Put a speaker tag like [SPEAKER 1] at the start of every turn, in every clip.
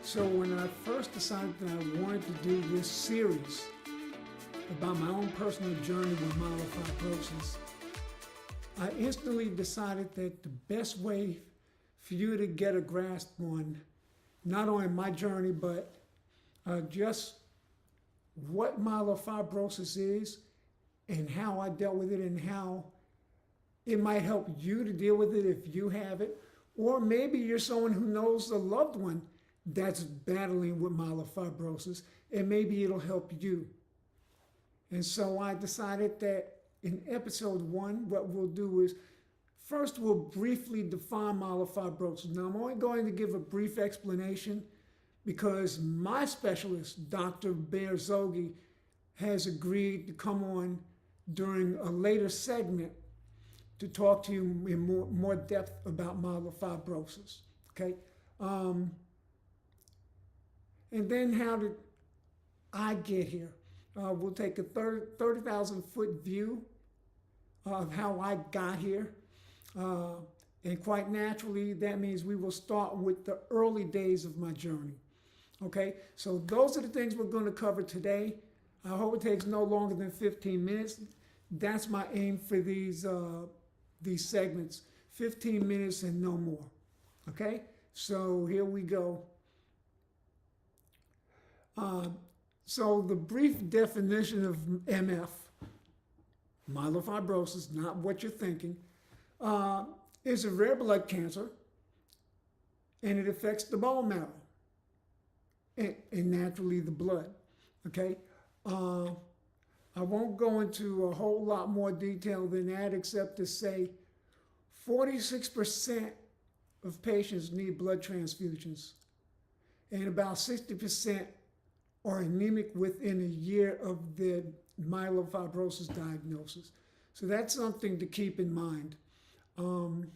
[SPEAKER 1] So when I first decided that I wanted to do this series about my own personal journey with myelofibrosis, I instantly decided that the best way for you to get a grasp on not only my journey, but just what myelofibrosis is and how I dealt with it and how it might help you to deal with it if you have it. Or maybe you're someone who knows a loved one that's battling with myelofibrosis, and maybe it'll help you. And so I decided that in episode 1, what we'll do is, first we'll briefly define myelofibrosis. Now I'm only going to give a brief explanation because my specialist, Dr. Zogi, has agreed to come on during a later segment to talk to you in more depth about myelofibrosis, okay? And then how did I get here? We'll take a 30,000 foot view of how I got here. And quite naturally, that means we will start with the early days of my journey. Okay, so those are the things we're going to cover today. I hope it takes no longer than 15 minutes. That's my aim for these segments, 15 minutes and no more. Okay, so here we go. So the brief definition of MF, myelofibrosis, not what you're thinking, is a rare blood cancer, and it affects the bone marrow and naturally the blood, okay? I won't go into a whole lot more detail than that except to say 46% of patients need blood transfusions, and about 60% are anemic within a year of their myelofibrosis diagnosis. So that's something to keep in mind. Some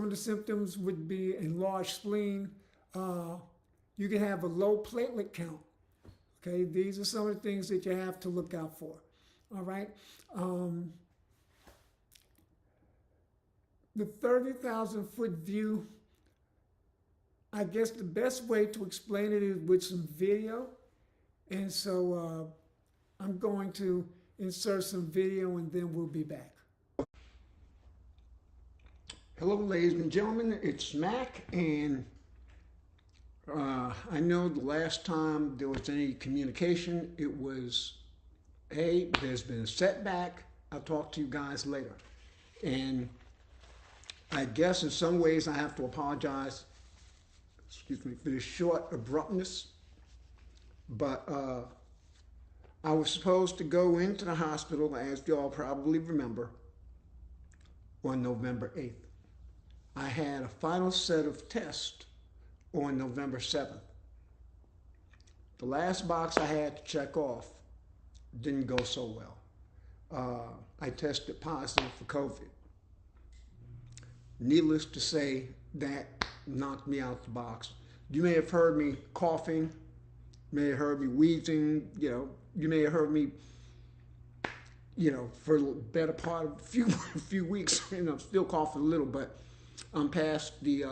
[SPEAKER 1] of the symptoms would be enlarged spleen. You can have a low platelet count. Okay, these are some of the things that you have to look out for. All right. The 30,000 foot view, I guess the best way to explain it is with some video. And so I'm going to insert some video and then we'll be back. Hello, ladies and gentlemen, it's Mac, and I know the last time there was any communication, it was, hey, there's been a setback, I'll talk to you guys later. And I guess in some ways I have to apologize, excuse me, for the short abruptness, but I was supposed to go into the hospital, as you all probably remember, on November 8th. I had a final set of tests on November 7th. The last box I had to check off didn't go so well. I tested positive for COVID. Needless to say, that knocked me out the box. You may have heard me coughing, may have heard me wheezing, you may have heard me, for the better part of a few weeks, still coughing a little, but I'm past the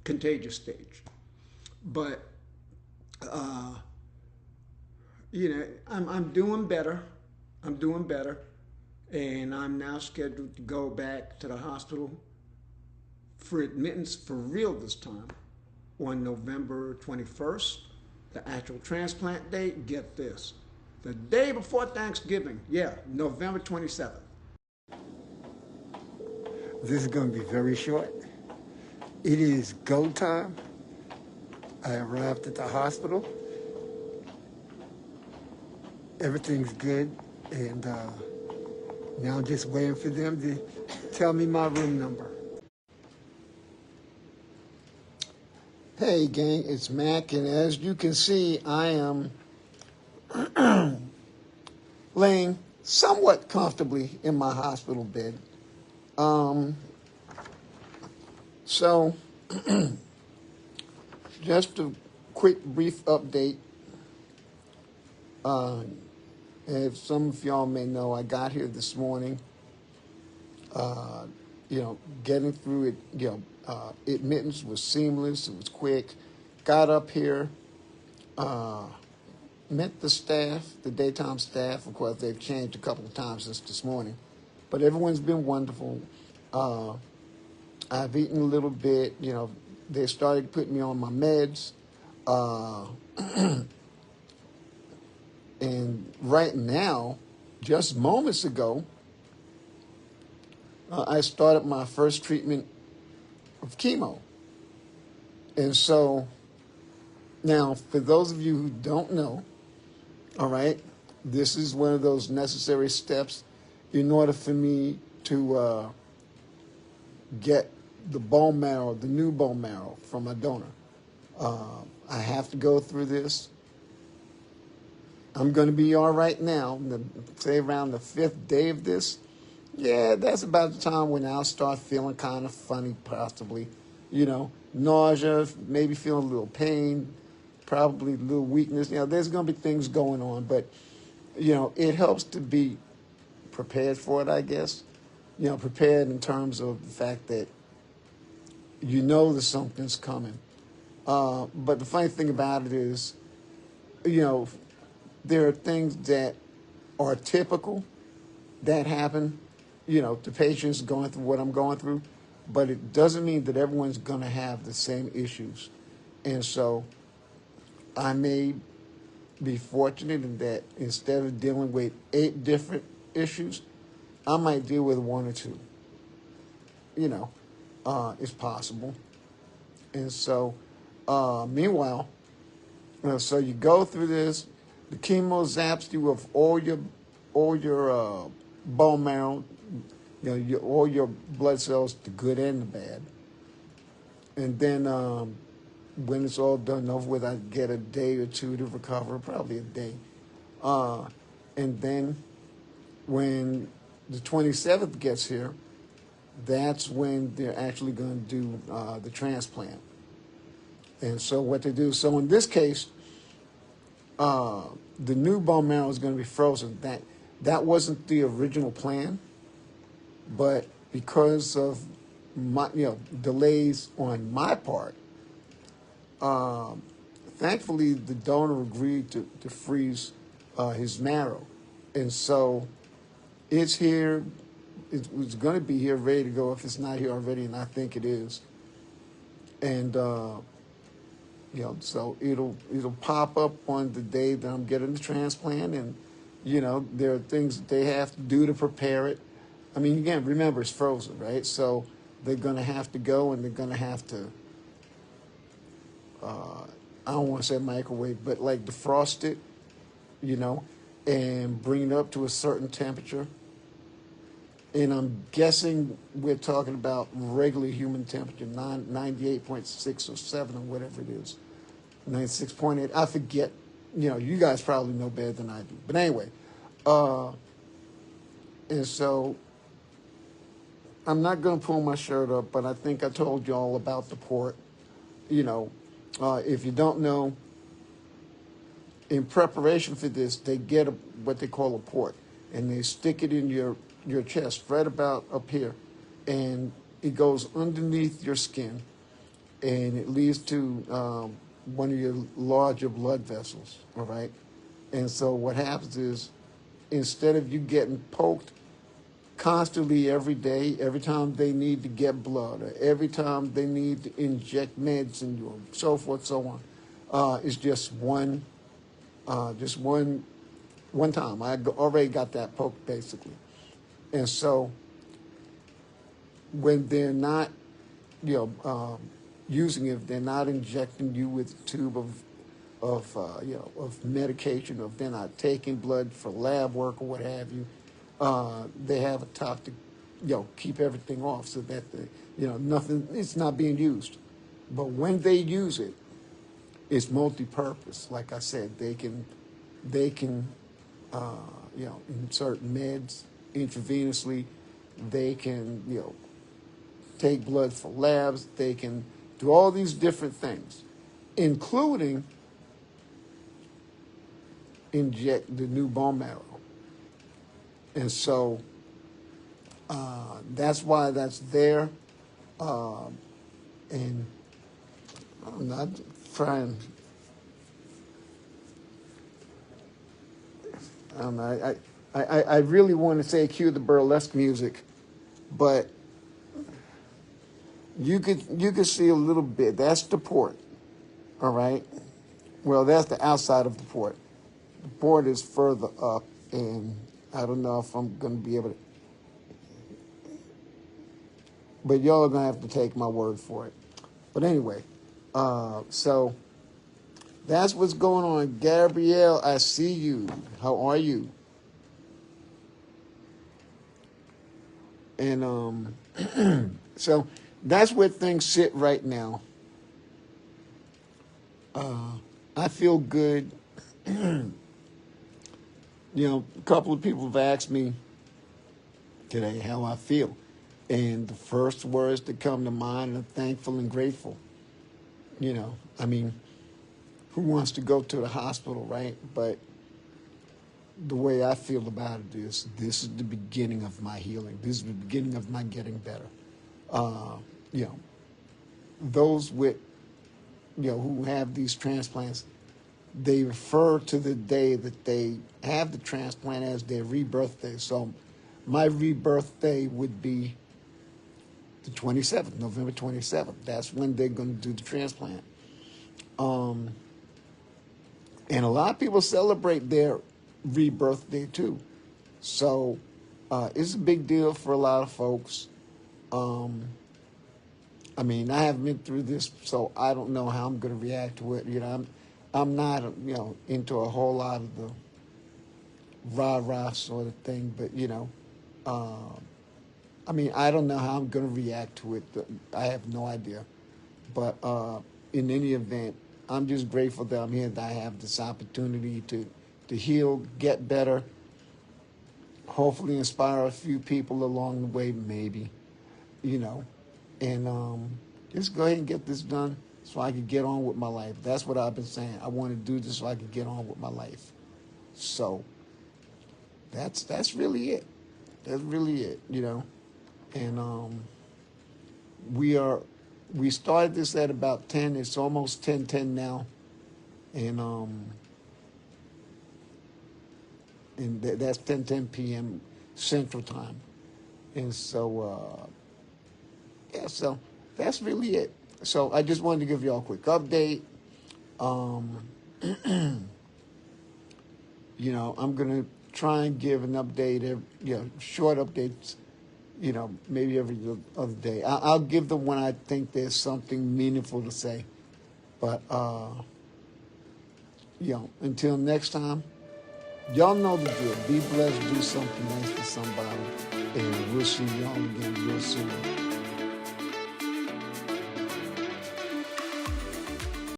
[SPEAKER 1] contagious stage. But, I'm doing better. I'm doing better. And I'm now scheduled to go back to the hospital for admittance for real this time on November 21st, the actual transplant date. Get this, the day before Thanksgiving. Yeah, November 27th. This is going to be very short. It is go time. I arrived at the hospital. Everything's good, and now I'm just waiting for them to tell me my room number. Hey gang, it's Mac, and as you can see, I am laying somewhat comfortably in my hospital bed. So, just a quick brief update. As some of y'all may know, I got here this morning. Getting through it, admittance was seamless. It was quick.
[SPEAKER 2] got up here, met the staff, the daytime staff. Of course, they've changed a couple of times since this morning, but everyone's been wonderful. I've eaten a little bit. They started putting me on my meds. And right now, just moments ago, I started my first treatment of chemo. And so now, for those of you who don't know, all right, this is one of those necessary steps in order for me to get the bone marrow, the new bone marrow from my donor. I have to go through this. I'm going to be all right now. Say around the 5th day of this. Yeah, that's about the time when I'll start feeling kind of funny, possibly. Nausea, maybe feeling a little pain, probably a little weakness. There's going to be things going on, but, it helps to be prepared for it, I guess. Prepared in terms of the fact that that something's coming. But the funny thing about it is, there are things that are typical that happen, to patients going through what I'm going through, but it doesn't mean that everyone's going to have the same issues. And so I may be fortunate in that instead of dealing with 8 different issues, I might deal with 1 or 2. It's possible. And so, meanwhile, so you go through this. The chemo zaps you of all your bone marrow, all your blood cells, the good and the bad. And then when it's all done and over with, I get a day or 2 to recover, probably a day. And then when the 27th gets here, that's when they're actually going to do the transplant. And so what they do, so in this case, the new bone marrow is going to be frozen. That wasn't the original plan, but because of my delays on my part, thankfully the donor agreed to freeze his marrow, and so it's here. It's going to be here, ready to go if it's not here already, and I think it is. And so it'll pop up on the day that I'm getting the transplant, and there are things that they have to do to prepare it. I mean, again, remember it's frozen, right? So they're going to have to go, and they're going to have to. I don't want to say microwave, but like defrost it, and bring it up to a certain temperature. And I'm guessing we're talking about regular human temperature, 98.6 or 7 or whatever it is. 96.8. I forget. You guys probably know better than I do. But anyway, and so I'm not going to pull my shirt up, but I think I told you all about the port. If you don't know, in preparation for this, they get what they call a port, and they stick it in your chest, right about up here, and it goes underneath your skin, and it leads to one of your larger blood vessels, all right? And so what happens is, instead of you getting poked constantly every day, every time they need to get blood, or every time they need to inject meds in you, or so forth, so on, it's just one time. I already got that poked, basically. And so when they're not, using it, they're not injecting you with a tube of medication, or if they're not taking blood for lab work or what have you, they have a top to, keep everything off so that nothing, it's not being used. But when they use it, it's multi-purpose. Like I said, they can insert meds intravenously. They can, take blood for labs. They can do all these different things, including inject the new bone marrow. And so that's why that's there. And I don't know, trying. I don't know. I really want to say cue the burlesque music, but you could see a little bit. That's the port, all right. Well, that's the outside of the port. The port is further up, and I don't know if I'm going to be able to. But y'all are going to have to take my word for it. But anyway, so that's what's going on. Gabrielle, I see you. How are you? And so that's where things sit right now. I feel good. A couple of people have asked me today how I feel. And the first words that come to mind are thankful and grateful. I mean, who wants to go to the hospital, right? But the way I feel about it is this is the beginning of my healing. This is the beginning of my getting better. Those with, who have these transplants, they refer to the day that they have the transplant as their rebirth day. So my rebirth day would be the 27th, November 27th. That's when they're going to do the transplant. And a lot of people celebrate their rebirth day too. So it's a big deal for a lot of folks. I mean, I haven't been through this, so I don't know how I'm going to react to it. I'm not, into a whole lot of the rah-rah sort of thing, but, I mean, I don't know how I'm going to react to it. I have no idea. But in any event, I'm just grateful that I'm here, that I have this opportunity to heal, get better, hopefully inspire a few people along the way, maybe, and just go ahead and get this done so I can get on with my life. That's what I've been saying. I want to do this so I can get on with my life. So that's really it. That's really it, And we started this at about 10. It's almost 10:10 now, and that's 10:10 p.m. Central Time, and so so that's really it. So I just wanted to give y'all a quick update. I'm gonna try and give an update, short updates, maybe every other day. I'll give them when I think there's something meaningful to say. But, until next time, y'all know the drill. Be blessed, do something nice to somebody, and we'll see y'all again real soon.